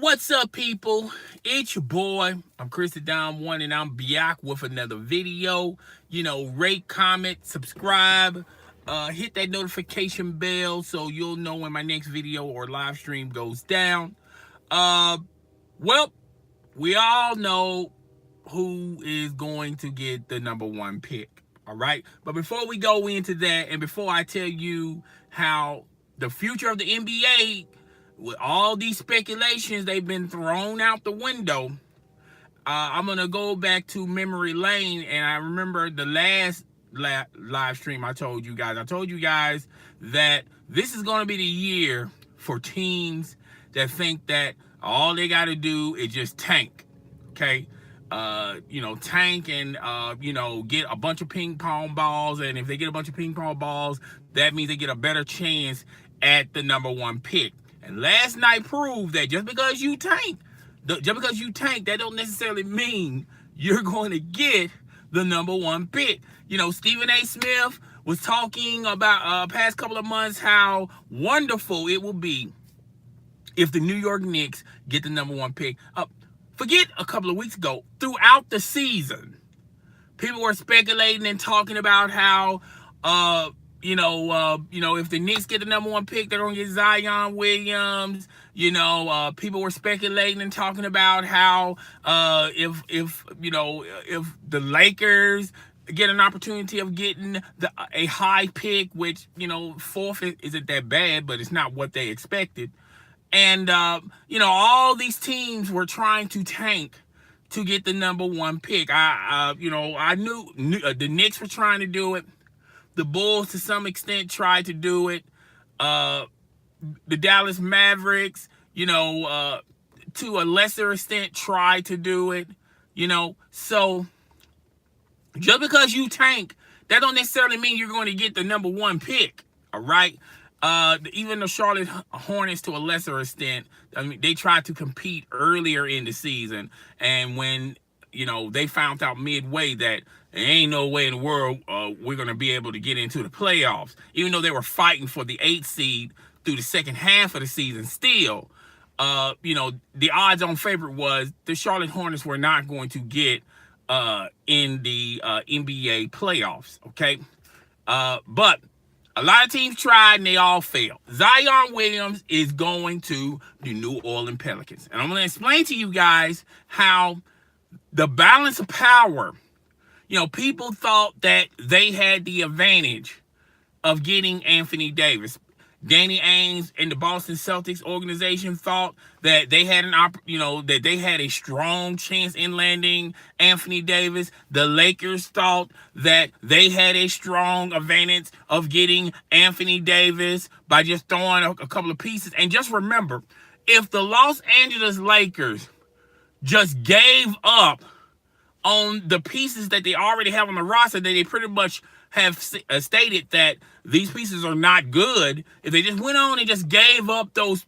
What's up, people? It's your boy. I'm Chris the Dom One, and I'm back with another video. Rate, comment, subscribe, hit that notification bell so you'll know when my next video or live stream goes down. Uh, well, we all know who is going to get the number one pick. All right, but before we go into that, and before I tell you how the future of the NBA, with all these speculations, they've been thrown out the window. I'm gonna go back to memory lane, and I remember the last live stream I told you guys. I told you guys that this is gonna be the year for teams that think that all they got to do is just tank. Okay, tank and get a bunch of ping pong balls, and if they get a bunch of ping pong balls, that means they get a better chance at the number one pick. And last night proved that just because you tank, that don't necessarily mean you're going to get the number one pick. Stephen A. Smith was talking about past couple of months how wonderful it will be if the New York Knicks get the number one pick. Forget a couple of weeks ago, throughout the season, people were speculating and talking about how if the Knicks get the number one pick, they're gonna get Zion Williams. People were speculating and talking about how if the Lakers get an opportunity of getting a high pick, which fourth isn't that bad, but it's not what they expected. And all these teams were trying to tank to get the number one pick. I knew the Knicks were trying to do it. The Bulls, to some extent, tried to do it. The Dallas Mavericks, to a lesser extent, tried to do it. So just because you tank, that don't necessarily mean you're going to get the number one pick. All right. Even the Charlotte Hornets, to a lesser extent, they tried to compete earlier in the season, and when they found out midway that there ain't no way in the world we're going to be able to get into the playoffs, even though they were fighting for the 8th seed through the second half of the season, still, the odds-on favorite was the Charlotte Hornets were not going to get in the NBA playoffs, okay? But a lot of teams tried and they all failed. Zion Williams is going to the New Orleans Pelicans. And I'm going to explain to you guys how the balance of power, people thought that they had the advantage of getting Anthony Davis. Danny Ainge and the Boston Celtics organization thought that they had that they had a strong chance in landing Anthony Davis. The Lakers thought that they had a strong advantage of getting Anthony Davis by just throwing a couple of pieces. And just remember, if the Los Angeles Lakers just gave up on the pieces that they already have on the roster, that they pretty much have stated that these pieces are not good, if they just went on and just gave up those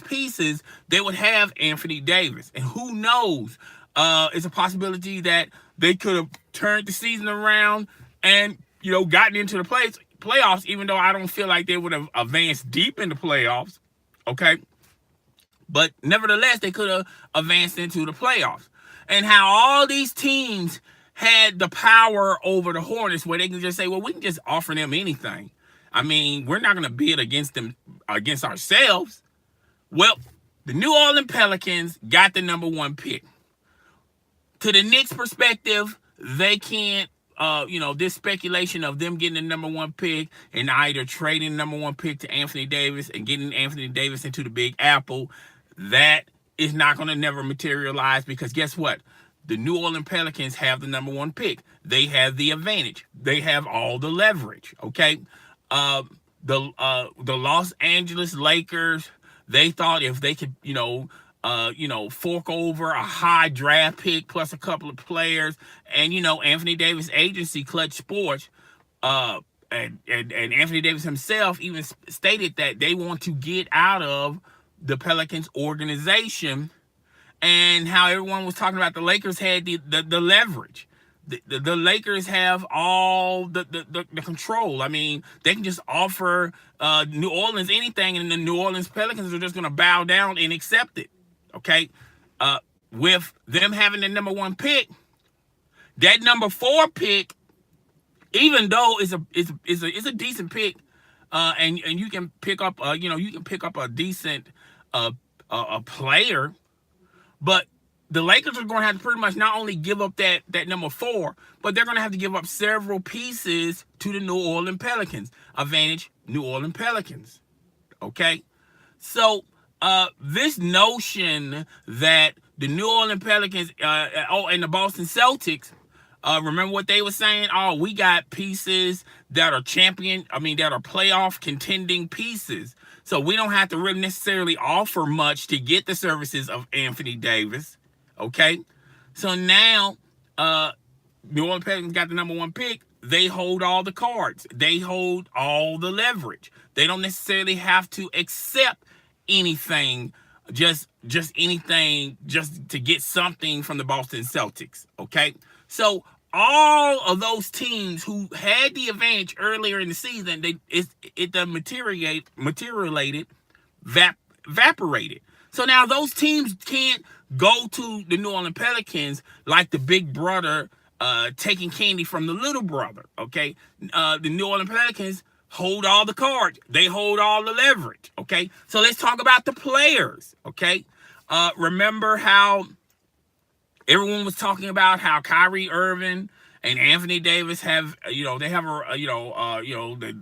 pieces, they would have Anthony Davis. And who knows? It's a possibility that they could have turned the season around and gotten into the playoffs, even though I don't feel like they would have advanced deep in the playoffs. Okay, but nevertheless, they could have advanced into the playoffs. And how all these teams had the power over the Hornets, where they can just say, well, we can just offer them anything. We're not going to bid against them, against ourselves. Well, the New Orleans Pelicans got the number one pick. To the Knicks' perspective, they can't, this speculation of them getting the number one pick and either trading the number one pick to Anthony Davis and getting Anthony Davis into the Big Apple, that is not going to never materialize, because guess what? The New Orleans Pelicans have the number one pick. They have the advantage. They have all the leverage. Okay. The Los Angeles Lakers, they thought if they could, fork over a high draft pick plus a couple of players, and Anthony Davis agency, Clutch Sports, and Anthony Davis himself even stated that they want to get out of the Pelicans organization. And how everyone was talking about the Lakers had the leverage. The Lakers have all the control. They can just offer New Orleans anything, and the New Orleans Pelicans are just going to bow down and accept it. Okay, with them having the number 1 pick, that number 4 pick, even though it's a decent pick, and you can pick up you can pick up a decent uh, a player, but the Lakers are going to have to pretty much not only give up that number 4, but they're going to have to give up several pieces to the New Orleans Pelicans. Advantage New Orleans Pelicans. Okay, so this notion that the New Orleans Pelicans and the Boston Celtics, remember what they were saying? Oh, we got pieces that are that are playoff contending pieces. So we don't have to really necessarily offer much to get the services of Anthony Davis. Okay? So now, New Orleans Pelicans got the number 1 pick. They hold all the cards. They hold all the leverage. They don't necessarily have to accept anything, just anything, just to get something from the Boston Celtics. Okay? So all of those teams who had the advantage earlier in the season, evaporated. So now those teams can't go to the New Orleans Pelicans like the big brother taking candy from the little brother. Okay, the New Orleans Pelicans hold all the cards. They hold all the leverage. Okay, so let's talk about the players. Okay, remember how everyone was talking about how Kyrie Irving and Anthony Davis have, they have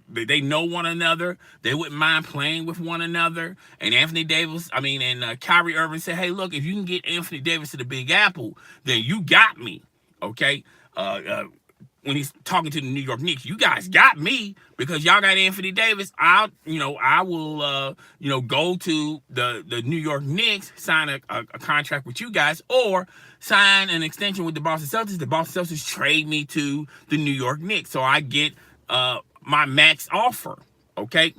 they know one another. They wouldn't mind playing with one another. And Kyrie Irving said, hey, look, if you can get Anthony Davis to the Big Apple, then you got me. Okay. When he's talking to the New York Knicks, you guys got me because y'all got Anthony Davis. I will go to the New York Knicks, sign a contract with you guys, or sign an extension with the Boston Celtics. The Boston Celtics trade me to the New York Knicks, so I get my max offer. Okay.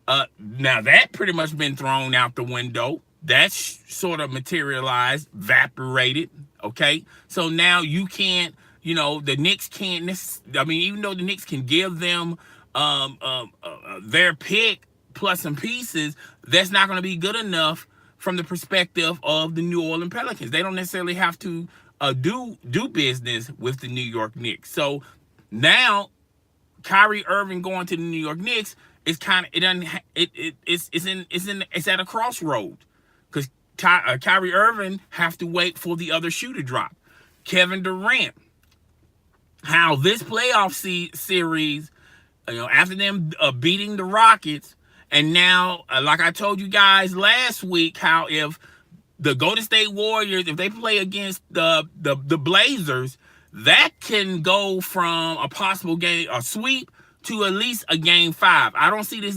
Now that pretty much been thrown out the window. That's sort of materialized, evaporated. Okay. So now you can't. The Knicks can't. Even though the Knicks can give them their pick plus some pieces, that's not going to be good enough from the perspective of the New Orleans Pelicans. They don't necessarily have to do business with the New York Knicks. So now Kyrie Irving going to the New York Knicks is it's at a crossroad because Kyrie Irving have to wait for the other shoe to drop. Kevin Durant. How this playoff series, after them beating the Rockets, and now, like I told you guys last week, how if the Golden State Warriors, if they play against the Blazers, that can go from a possible a sweep to at least a game 5. I don't see this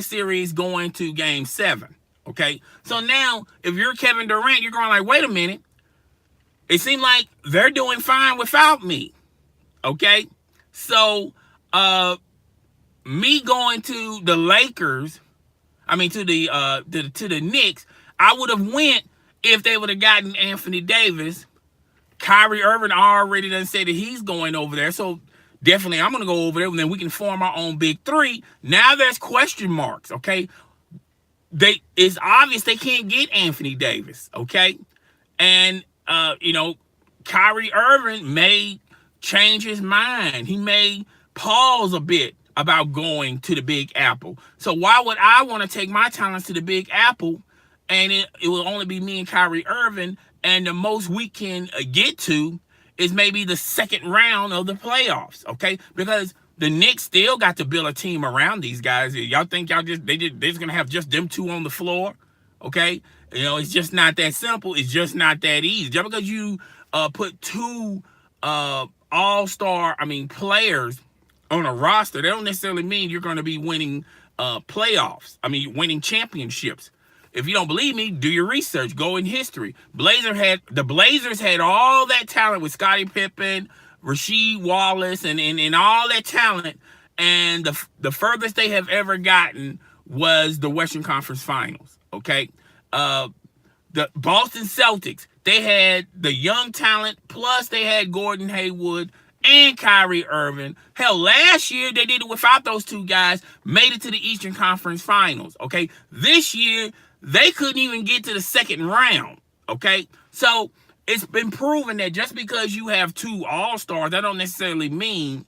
series going to game 7. Okay, so now if you're Kevin Durant, you're going like, wait a minute. It seemed like they're doing fine without me. Okay? So, me going to the Lakers, to the Knicks, I would have went if they would have gotten Anthony Davis. Kyrie Irving already done said that he's going over there. So, definitely I'm going to go over there and then we can form our own big 3. Now there's question marks. Okay? It's obvious they can't get Anthony Davis. Okay? And Kyrie Irving may change his mind. He may pause a bit about going to the Big Apple. So why would I want to take my talents to the Big Apple and it will only be me and Kyrie Irving, and the most we can get to is maybe the second round of the playoffs, okay? Because the Knicks still got to build a team around these guys. Y'all think they're just going to have just them 2 on the floor, okay? It's just not that simple. It's just not that easy. Just because you put 2 all-star, players on a roster, they don't necessarily mean you're going to be winning playoffs. Winning championships. If you don't believe me, do your research. Go in history. The Blazers had all that talent with Scottie Pippen, Rasheed Wallace, and all that talent. And the furthest they have ever gotten was the Western Conference Finals. Okay. The Boston Celtics, they had the young talent, plus they had Gordon Hayward and Kyrie Irving. Hell, last year they did it without those two guys, made it to the Eastern Conference Finals. Okay, this year they couldn't even get to the second round. Okay, so it's been proven that just because you have two All-Stars, that don't necessarily mean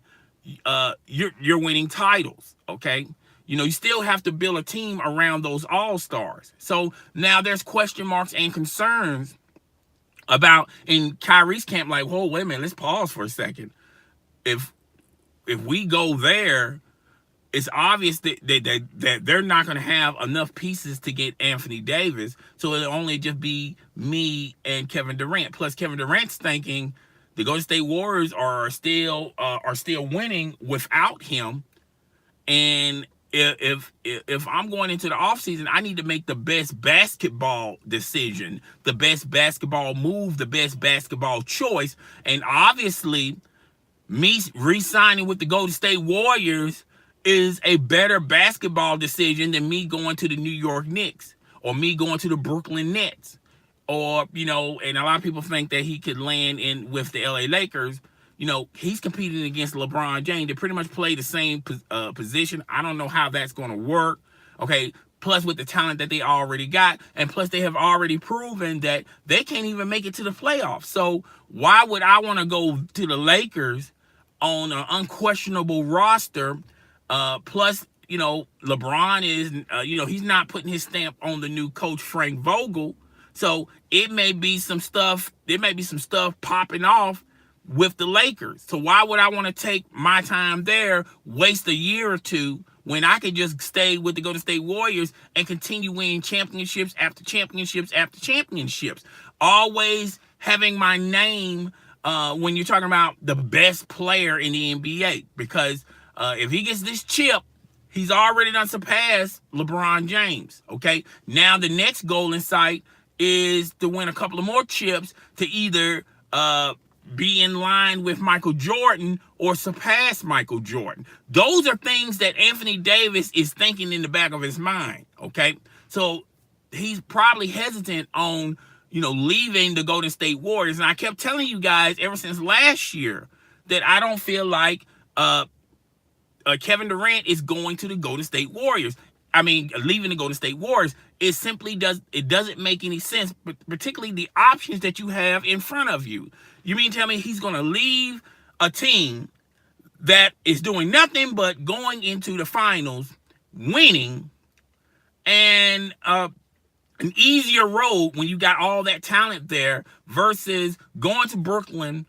you're winning titles. Okay, you still have to build a team around those All-Stars. So now there's question marks and concerns about in Kyrie's camp. Like, whoa, wait a minute, let's pause for a second. If we go there, it's obvious that they're not going to have enough pieces to get Anthony Davis, so it'll only just be me and Kevin Durant. Plus, Kevin Durant's thinking the Golden State Warriors are still winning without him, and if I'm going into the offseason, I need to make the best basketball decision, the best basketball move, the best basketball choice, and obviously, me re-signing with the Golden State Warriors is a better basketball decision than me going to the New York Knicks or me going to the Brooklyn Nets. Or, and a lot of people think that he could land in with the LA Lakers. He's competing against LeBron James. They pretty much play the same position. I don't know how that's going to work. Okay, plus with the talent that they already got, and plus they have already proven that they can't even make it to the playoffs. So why would I want to go to the Lakers on an unquestionable roster? Plus, LeBron is, he's not putting his stamp on the new coach Frank Vogel. So it may be some stuff. There may be some stuff popping off with the Lakers. So why would I want to take my time there, waste a year or two, when I could just stay with the Golden State Warriors and continue winning championships after championships after championships? Always having my name when you're talking about the best player in the NBA. Because if he gets this chip, he's already done surpassed LeBron James. Okay, now the next goal in sight is to win a couple of more chips to either be in line with Michael Jordan or surpass Michael Jordan. Those are things that Anthony Davis is thinking in the back of his mind. Okay, so he's probably hesitant on leaving the Golden State Warriors. And I kept telling you guys ever since last year that I don't feel like Kevin Durant is going to the Golden State Warriors. I mean, leaving the Golden State Warriors. It simply doesn't make any sense, but particularly the options that you have in front of you. You mean tell me he's going to leave a team that is doing nothing but going into the finals, winning, and an easier road when you got all that talent there versus going to Brooklyn?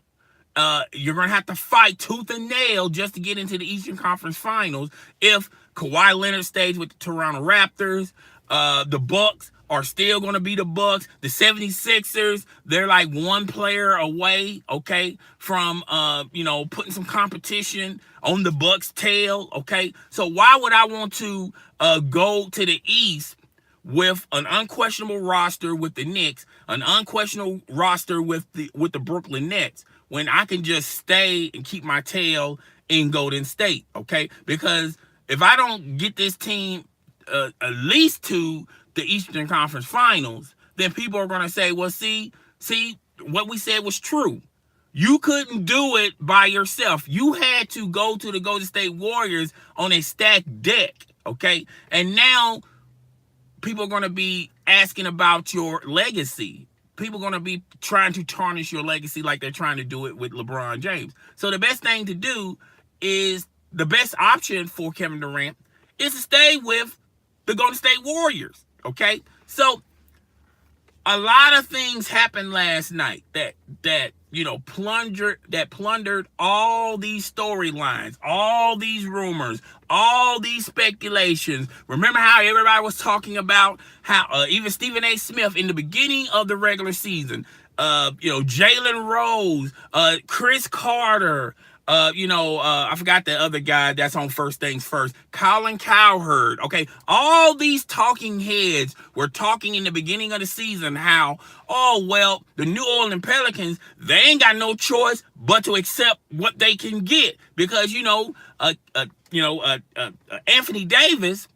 You're going to have to fight tooth and nail just to get into the Eastern Conference Finals. If Kawhi Leonard stays with the Toronto Raptors, the Bucks are still going to be the Bucks. The 76ers, they're like one player away, okay, from, putting some competition on the Bucks' tail, okay? So why would I want to go to the East with an unquestionable roster with the Knicks, an unquestionable roster with the Brooklyn Nets, when I can just stay and keep my tail in Golden State, okay? Because if I don't get this team at least to the Eastern Conference Finals, then people are going to say, well, see, what we said was true. You couldn't do it by yourself. You had to go to the Golden State Warriors on a stacked deck, okay? And now people are going to be asking about your legacy. People are going to be trying to tarnish your legacy like they're trying to do it with LeBron James. So the best thing to do is, the best option for Kevin Durant is to stay with the Golden State Warriors, okay? So a lot of things happened last night that plundered all these storylines, all these rumors, all these speculations. Remember how everybody was talking about how even Stephen A. Smith in the beginning of the regular season, Jalen Rose, Chris Carter, I forgot the other guy that's on First Things First, Colin Cowherd, okay? All these talking heads were talking in the beginning of the season how, the New Orleans Pelicans, they ain't got no choice but to accept what they can get because, Anthony Davis,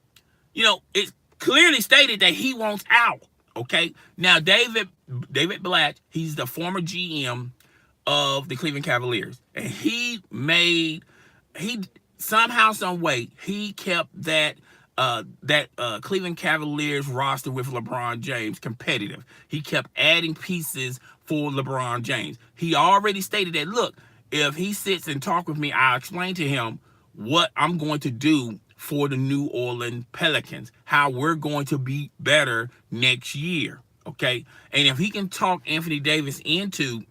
it's clearly stated that he wants out, okay? Now, David Blatt, he's the former GM of the Cleveland Cavaliers. And he somehow, some way, he kept that Cleveland Cavaliers roster with LeBron James competitive. He kept adding pieces for LeBron James. He already stated that, look, if he sits and talk with me, I'll explain to him what I'm going to do for the New Orleans Pelicans, how we're going to be better next year, okay? And if he can talk Anthony Davis into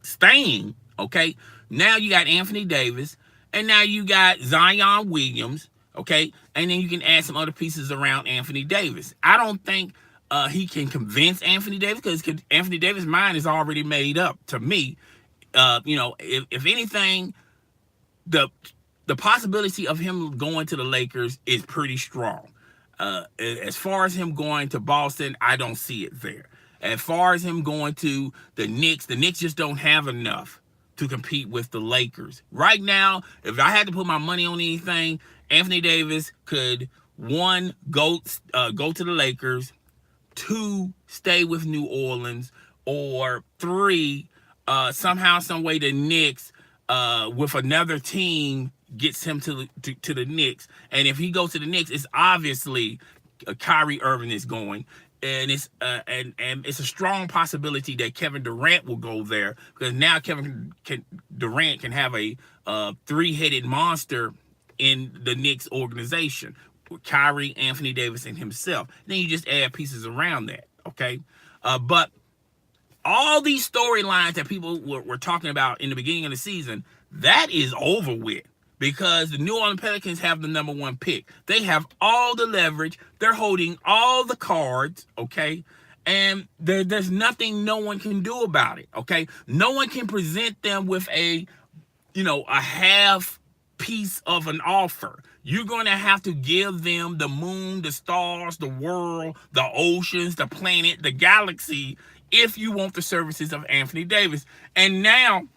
staying, okay, now you got Anthony Davis, and now you got Zion Williams, okay, and then you can add some other pieces around Anthony Davis. I don't think he can convince Anthony Davis, because Anthony Davis' mind is already made up to me. If anything, the possibility of him going to the Lakers is pretty strong. As far as him going to Boston, I don't see it there. As far as him going to the Knicks just don't have enough to compete with the Lakers. Right now, if I had to put my money on anything, Anthony Davis could, 1, go to the Lakers, 2, stay with New Orleans, or 3, somehow, some way the Knicks with another team gets him to the Knicks. And if he goes to the Knicks, it's obviously Kyrie Irving is going. And it's and it's a strong possibility that Kevin Durant will go there, because now Durant can have a 3-headed monster in the Knicks organization with Kyrie, Anthony Davis, and himself. Then you just add pieces around that, okay? But all these storylines that people were talking about in the beginning of the season, that is over with, because the New Orleans Pelicans have the number 1 pick. They have all the leverage. They're holding all the cards, okay? And there's nothing no one can do about it, okay? No one can present them with a half piece of an offer. You're going to have to give them the moon, the stars, the world, the oceans, the planet, the galaxy, if you want the services of Anthony Davis. And now,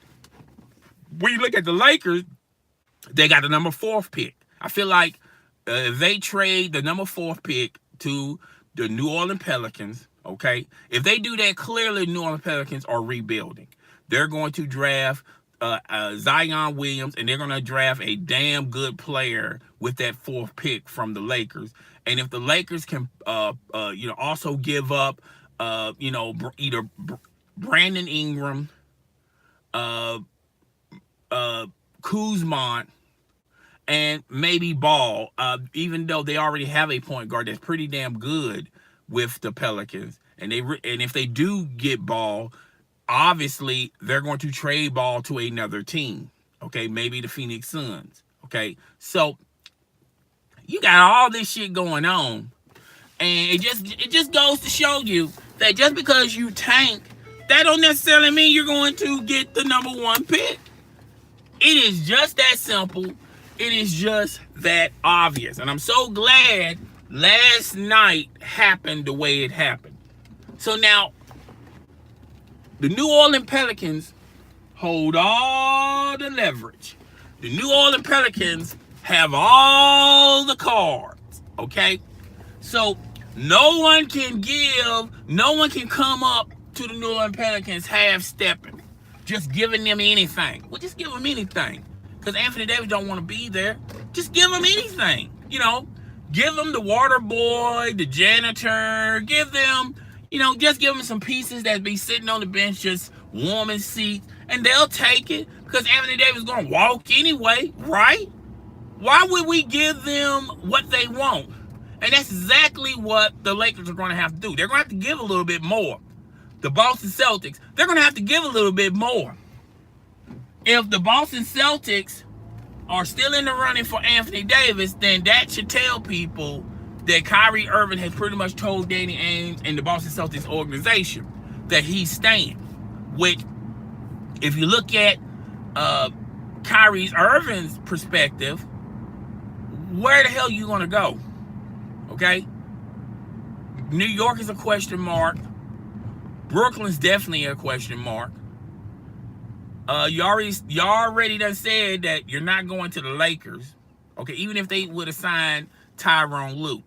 when you look at the Lakers, they got the number 4th pick. I feel like if they trade the number 4th pick to the New Orleans Pelicans, okay, if they do that, clearly New Orleans Pelicans are rebuilding. They're going to draft Zion Williams, and they're going to draft a damn good player with that 4th pick from the Lakers. And if the Lakers can, also give up, either Brandon Ingram, Kuzma, and maybe Ball, even though they already have a point guard that's pretty damn good with the Pelicans, and if they do get Ball, obviously they're going to trade Ball to another team, okay, maybe the Phoenix Suns, okay. So you got all this shit going on, and it just goes to show you that just because you tank, that don't necessarily mean you're going to get the number 1 pick. It is just that simple. It is just that obvious. And I'm so glad last night happened the way it happened. So now, the New Orleans Pelicans hold all the leverage. The New Orleans Pelicans have all the cards, okay? So no one can come up to the New Orleans Pelicans half-stepping, just giving them anything. Well, just give them anything. Because Anthony Davis don't want to be there. Just give them anything. Give them the water boy, the janitor. Give them, just give them some pieces that be sitting on the bench just warming seats. And they'll take it, because Anthony Davis is going to walk anyway, right? Why would we give them what they want? And that's exactly what the Lakers are going to have to do. They're going to have to give a little bit more. The Boston Celtics, they're going to have to give a little bit more. If the Boston Celtics are still in the running for Anthony Davis, then that should tell people that Kyrie Irving has pretty much told Danny Ainge and the Boston Celtics organization that he's staying. Which, if you look at Kyrie Irving's perspective, where the hell are you going to go? Okay? New York is a question mark. Brooklyn's definitely a question mark. You already done said that you're not going to the Lakers. Okay, even if they would have signed Tyronn Lue,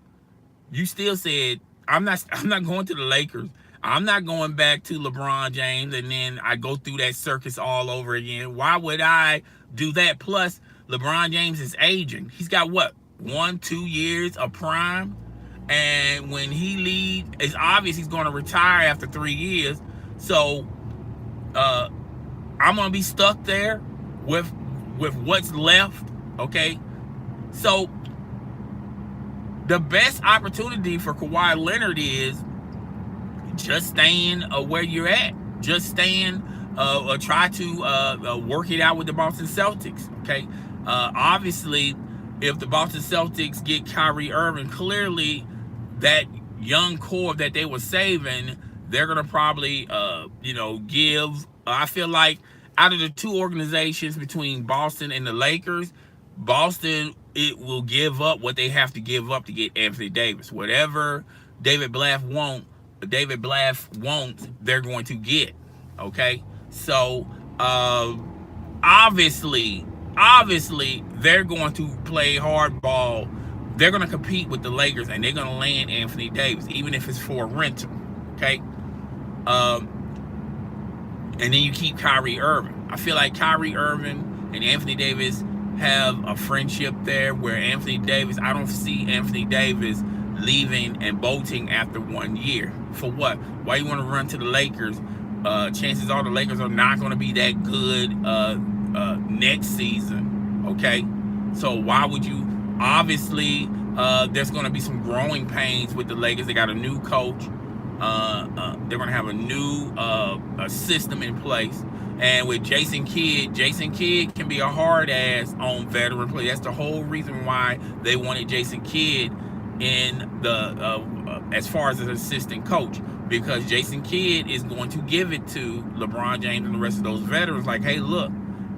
you still said I'm not going to the Lakers. I'm not going back to LeBron James and then I go through that circus all over again. Why would I do that? Plus, LeBron James is aging. He's got what, 1-2 years of prime, and when he leaves, it's obvious he's going to retire after 3 years. So uh, I'm gonna be stuck there with what's left. Okay, so the best opportunity for Kawhi Leonard is just staying where you're at. Just staying, try to work it out with the Boston Celtics. Okay, obviously, if the Boston Celtics get Kyrie Irving, clearly that young core that they were saving, they're gonna probably, give. I feel like out of the two organizations between Boston and the Lakers, Boston, it will give up what they have to give up to get Anthony Davis. Whatever David Blatt won't, David Blatt won't, they're going to get. Okay, so obviously, they're going to play hardball. They're going to compete with the Lakers, and they're going to land Anthony Davis, even if it's for a rental. Okay, and then you keep Kyrie Irving. I feel like Kyrie Irving and Anthony Davis have a friendship there where Anthony Davis, I don't see Anthony Davis leaving and bolting after 1 year. For what? Why you want to run to the Lakers? Chances are the Lakers are not going to be that good next season. Okay, so why would you? Obviously, there's going to be some growing pains with the Lakers. They got a new coach. They're going to have a new system in place. And with Jason Kidd can be a hard ass on veteran play. That's the whole reason why they wanted Jason Kidd in the as far as an assistant coach, because Jason Kidd is going to give it to LeBron James and the rest of those veterans. Like, hey, look,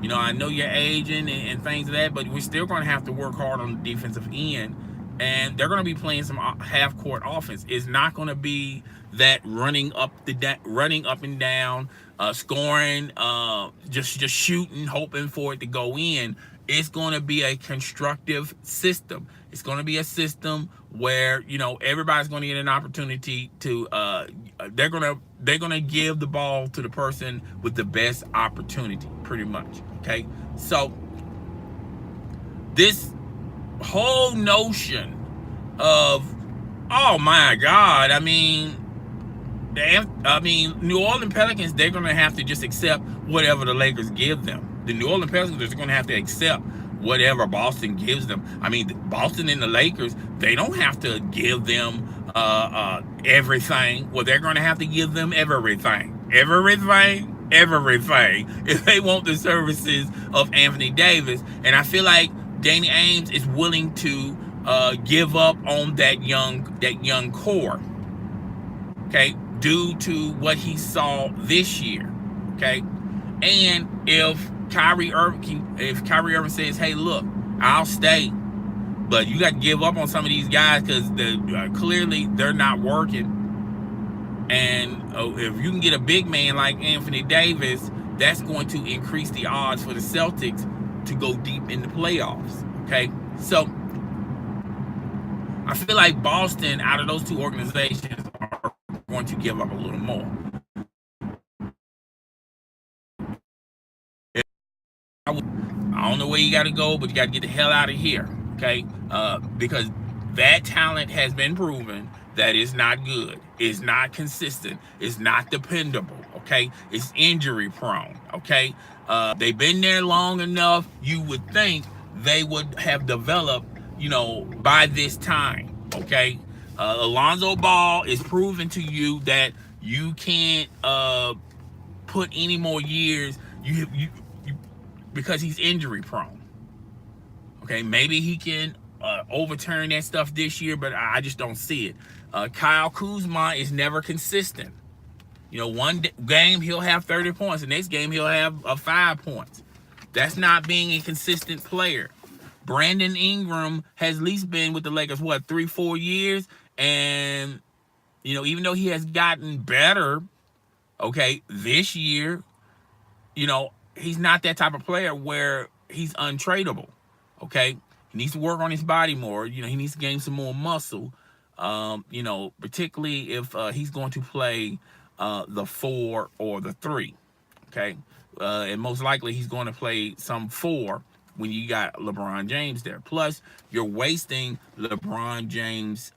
I know you're aging and things of that, but we're still going to have to work hard on the defensive end. And they're going to be playing some half-court offense. It's not going to be that running up and down, scoring, just shooting, hoping for it to go in. It's going to be a constructive system. It's going to be a system where everybody's going to get an opportunity to. They're gonna give the ball to the person with the best opportunity, pretty much. Okay, so this whole notion of, oh my God, I mean, New Orleans Pelicans, they're going to have to just accept whatever the Lakers give them. The New Orleans Pelicans are going to have to accept whatever Boston gives them. I mean, Boston and the Lakers, they don't have to give them everything. Well, they're going to have to give them everything if they want the services of Anthony Davis. And I feel like Danny Ainge is willing to give up on that young core, okay, due to what he saw this year, okay. And if Kyrie Irving says, "Hey, look, I'll stay, but you got to give up on some of these guys because clearly they're not working," and if you can get a big man like Anthony Davis, that's going to increase the odds for the Celtics to go deep in the playoffs. Okay, so I feel like Boston, out of those two organizations, are going to give up a little more. I don't know where you got to go, but you got to get the hell out of here, okay? Because that talent has been proven that it's not good, it's not consistent, it's not dependable, okay? It's injury prone, okay? They've been there long enough. You would think they would have developed, by this time, okay? Alonzo Ball is proving to you that you can't put any more years. You because he's injury prone. Okay, maybe he can overturn that stuff this year, but I just don't see it. Kyle Kuzma is never consistent. One game he'll have 30 points, the next game he'll have 5 points. That's not being a consistent player. Brandon Ingram has at least been with the Lakers, 3-4 years, and even though he has gotten better, okay, this year, he's not that type of player where he's untradeable. Okay, he needs to work on his body more. He needs to gain some more muscle. Particularly if he's going to play the 4 or the 3. Okay. And most likely he's going to play some 4 when you got LeBron James there. Plus, you're wasting LeBron James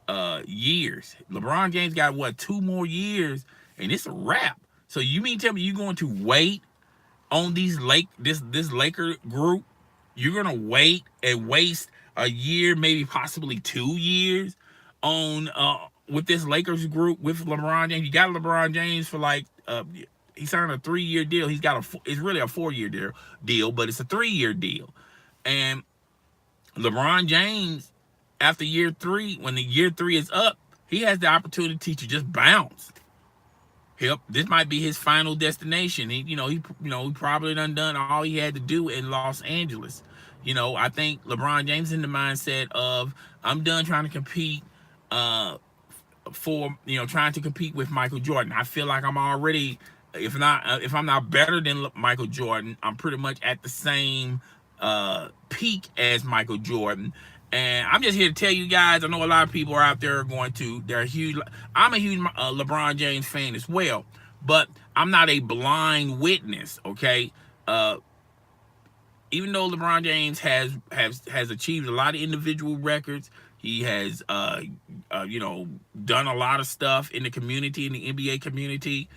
years. LeBron James got what, 2 more years, and it's a wrap. So you mean tell me you're going to wait on this Laker group? You're gonna wait and waste a year, maybe possibly 2 years on with this Lakers group with LeBron James. You got LeBron James for like he signed a 3-year deal. It's really a 4-year deal, but it's a 3-year deal. And LeBron James, after year 3, when the year 3 is up, he has the opportunity to just bounce. Yep, this might be his final destination. He probably done all he had to do in Los Angeles. I think LeBron James in the mindset of I'm done trying to compete trying to compete with Michael Jordan. I feel like I'm already, if I'm not better than Michael Jordan, I'm pretty much at the same peak as Michael Jordan. And I'm just here to tell you guys, I know a lot of people are out there they're huge. I'm a huge LeBron James fan as well, but I'm not a blind witness, okay? Even though LeBron James has achieved a lot of individual records, he has done a lot of stuff in the community, in the NBA community.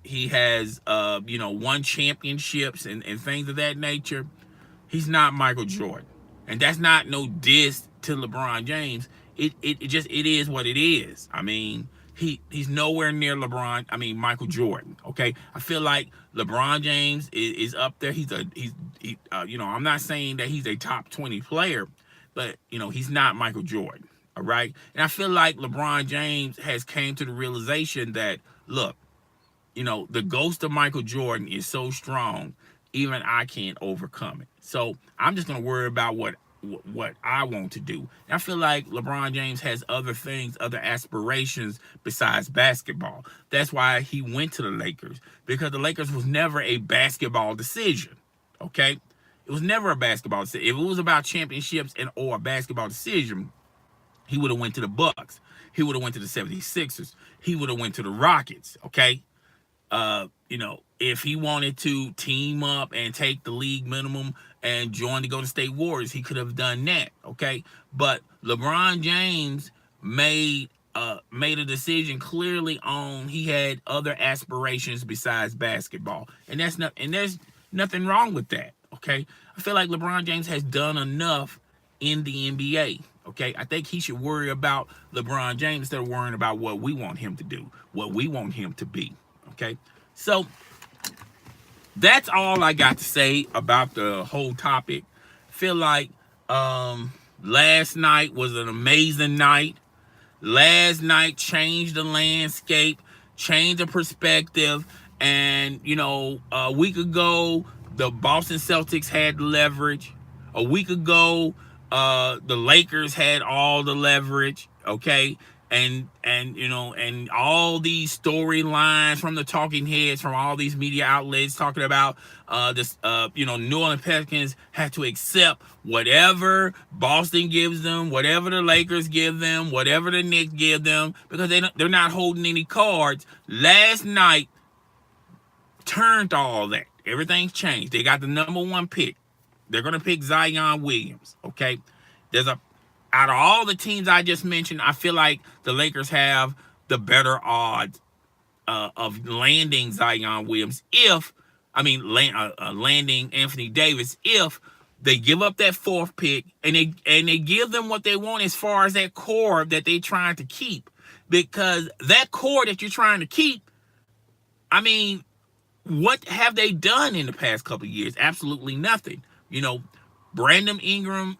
He has won championships and things of that nature. He's not Michael Jordan. And that's not no diss to LeBron James. It is what it is. I mean, he's nowhere near Michael Jordan. Okay, I feel like LeBron James is up there. I'm not saying that he's a top 20 player, but he's not Michael Jordan. All right, and I feel like LeBron James has came to the realization that, look, the ghost of Michael Jordan is so strong, even I can't overcome it. So I'm just gonna worry about what I want to do. And I feel like LeBron James has other things, other aspirations besides basketball. That's why he went to the Lakers, because the Lakers was never a basketball decision. Okay, it was never a basketball decision. If it was about championships or a basketball decision, he would have went to the Bucks. He would have went to the 76ers. He would have went to the Rockets. Okay. If he wanted to team up and take the league minimum and join the Golden State Warriors, he could have done that. Okay, but LeBron James made a decision clearly on he had other aspirations besides basketball, and there's nothing wrong with that. Okay, I feel like LeBron James has done enough in the NBA. Okay, I think he should worry about LeBron James instead of worrying about what we want him to do, what we want him to be. Okay, so that's all I got to say about the whole topic. Feel like last night was an amazing night. Last night changed the landscape, changed the perspective. And, a week ago, the Boston Celtics had leverage. A week ago, the Lakers had all the leverage. Okay. And all these storylines from the talking heads, from all these media outlets talking about New Orleans Pelicans have to accept whatever Boston gives them, whatever the Lakers give them, whatever the Knicks give them, because they're not holding any cards. Last night turned all that. Everything's changed. They got the #1 pick. They're gonna pick Zion Williams. Okay, out of all the teams I just mentioned, I feel like the Lakers have the better odds of landing Zion Williams landing Anthony Davis if they give up that 4th pick and they give them what they want as far as that core that they're trying to keep. Because that core that you're trying to keep, what have they done in the past couple of years? Absolutely nothing. Brandon Ingram,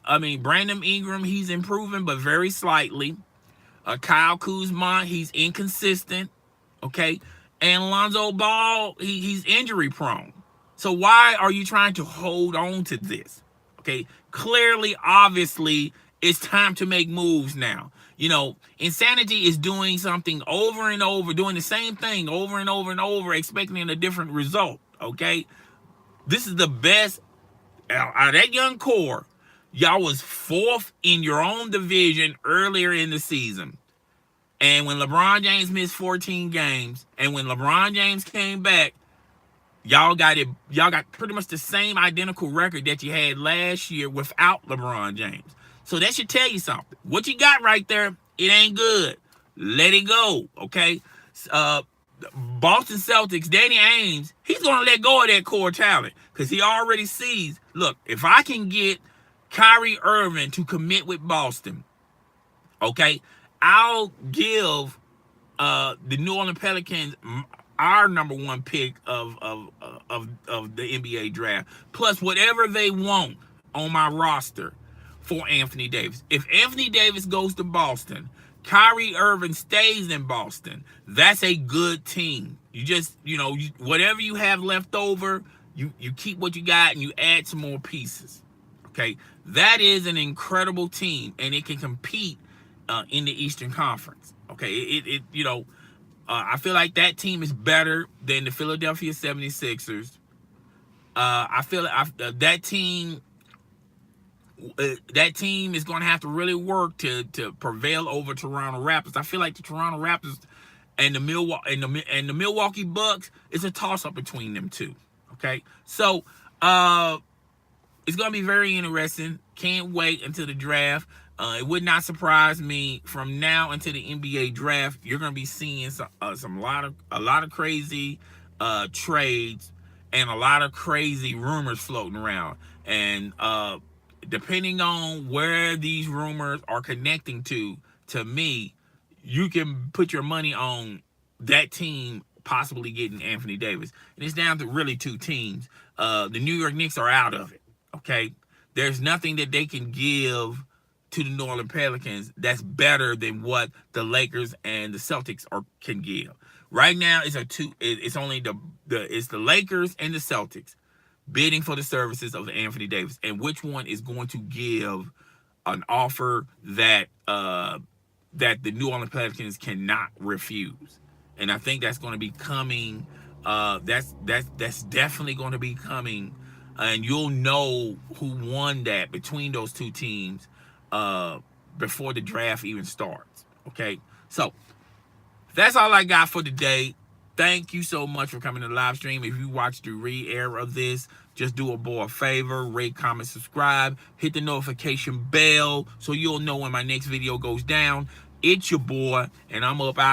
he's improving, but very slightly. Kyle Kuzma, he's inconsistent. Okay. And Lonzo Ball, he's injury prone. So why are you trying to hold on to this? Okay. Clearly, obviously, it's time to make moves now. Insanity is doing something over and over, doing the same thing over and over and over, expecting a different result. Okay. This is the best. Out of that young core, y'all was 4th in your own division earlier in the season. And when LeBron James missed 14 games, and when LeBron James came back, y'all got it. Y'all got pretty much the same identical record that you had last year without LeBron James. So that should tell you something. What you got right there, it ain't good. Let it go, okay? Boston Celtics, Danny Ainge, he's gonna let go of that core talent because he already sees. Look, if I can get Kyrie Irving to commit with Boston, okay, I'll give the New Orleans Pelicans our number one pick of the NBA draft, plus whatever they want on my roster for Anthony Davis. If Anthony Davis goes to Boston, Kyrie Irving stays in Boston, that's a good team. You just, whatever you have left over, you keep what you got and you add some more pieces. Okay, that is an incredible team, and it can compete in the Eastern Conference. Okay, I feel like that team is better than the Philadelphia 76ers. I feel that team is going to have to really work to prevail over Toronto Raptors. I feel like the Toronto Raptors and the Milwaukee Bucks is a toss up between them two. Okay, so it's going to be very interesting. Can't wait until the draft. It would not surprise me from now until the NBA draft. You're going to be seeing a lot of crazy trades and a lot of crazy rumors floating around. And depending on where these rumors are connecting to me, you can put your money on that team possibly getting Anthony Davis. And it's down to really two teams. The New York Knicks are out of it. Okay, there's nothing that they can give to the New Orleans Pelicans that's better than what the Lakers and the Celtics can give. Right now, it's only the Lakers and the Celtics bidding for the services of Anthony Davis, and which one is going to give an offer that the New Orleans Pelicans cannot refuse. And I think that's going to be coming. That's definitely going to be coming, and you'll know who won that between those two teams before the draft even starts. Okay, so that's all I got for today. Thank you so much for coming to the live stream. If you watch the re-air of this, just do a boy a favor, rate, comment, subscribe, hit the notification bell so you'll know when my next video goes down. It's your boy, and I'm up out.